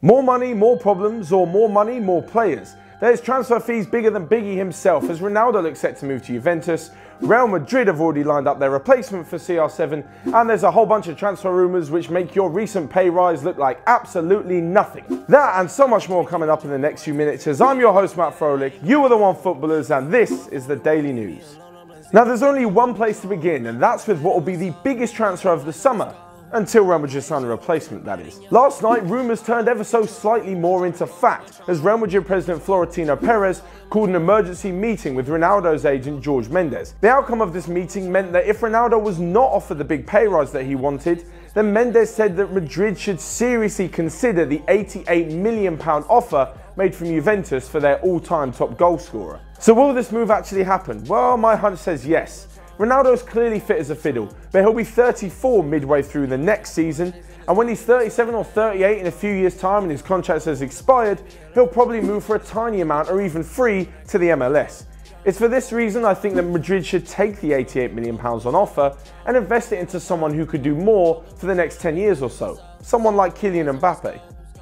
More money, more problems, or more money, more players? There's transfer fees bigger than Biggie himself as Ronaldo looks set to move to Juventus. Real Madrid have already lined up their replacement for CR7, and there's a whole bunch of transfer rumours which make your recent pay rise look like absolutely nothing. That and so much more coming up in the next few minutes, as I'm your host Matt Froelich, you are the One Footballers, and this is the Daily News. Now there's only one place to begin, and that's with what will be the biggest transfer of the summer. Until Real Madrid signed a replacement, that is. Last night, rumours turned ever so slightly more into fact, as Real Madrid president Florentino Perez called an emergency meeting with Ronaldo's agent Jorge Mendes. The outcome of this meeting meant that if Ronaldo was not offered the big pay rise that he wanted, then Mendes said that Madrid should seriously consider the £88 million offer made from Juventus for their all-time top goal scorer. So will this move actually happen? Well, my hunch says yes. Ronaldo's clearly fit as a fiddle, but he'll be 34 midway through the next season, and when he's 37 or 38 in a few years' time and his contract has expired, he'll probably move for a tiny amount or even free to the MLS. It's for this reason I think that Madrid should take the £88 million on offer and invest it into someone who could do more for the next 10 years or so, someone like Kylian Mbappe.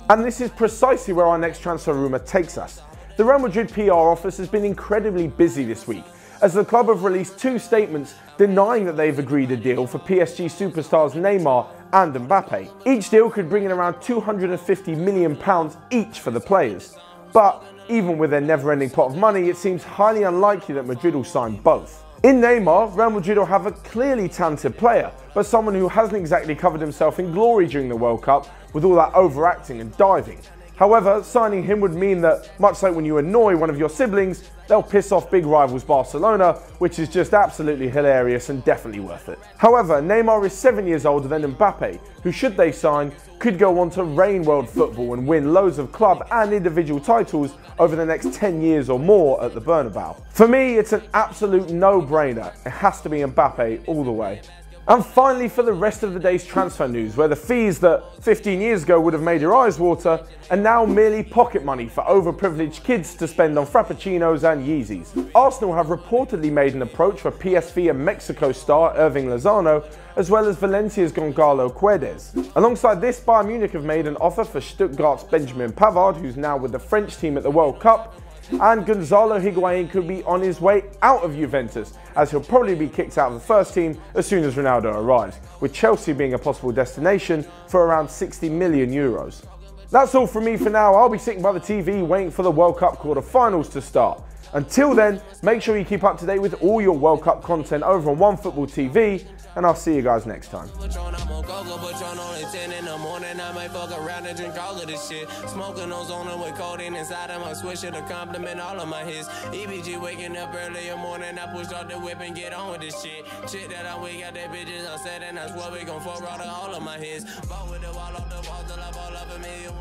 And this is precisely where our next transfer rumour takes us. The Real Madrid PR office has been incredibly busy this week, as the club have released two statements denying that they've agreed a deal for PSG superstars Neymar and Mbappe. Each deal could bring in around £250 million each for the players. But even with their never-ending pot of money, it seems highly unlikely that Madrid will sign both. In Neymar, Real Madrid will have a clearly talented player, but someone who hasn't exactly covered himself in glory during the World Cup with all that overacting and diving. However, signing him would mean that, much like when you annoy one of your siblings, they'll piss off big rivals Barcelona, which is just absolutely hilarious and definitely worth it. However, Neymar is 7 years older than Mbappe, who, should they sign, could go on to reign world football and win loads of club and individual titles over the next 10 years or more at the Bernabeu. For me, it's an absolute no-brainer. It has to be Mbappe all the way. And finally, for the rest of the day's transfer news, where the fees that 15 years ago would have made your eyes water are now merely pocket money for overprivileged kids to spend on frappuccinos and Yeezys. Arsenal have reportedly made an approach for PSV and Mexico star Irving Lozano, as well as Valencia's Gonzalo. Alongside this, Bayern Munich have made an offer for Stuttgart's Benjamin Pavard, who's now with the French team at the World Cup, and Gonzalo Higuain could be on his way out of Juventus, as he'll probably be kicked out of the first team as soon as Ronaldo arrives, with Chelsea being a possible destination for around €60 million. That's all from me for now. I'll be sitting by the TV waiting for the World Cup quarter-finals to start. Until then, make sure you keep up to date with all your World Cup content over on Onefootball TV, and I'll see you guys next time. Smoking ozone with codeine inside of my swisher to compliment all of my hits. EBG waking up early in the morning, I push off the whip and get on with this shit. Shit that I wake got that bitches on set, and I swear we gon' fuck all of my hits. Ball with the wall off the wall till I fall off a million.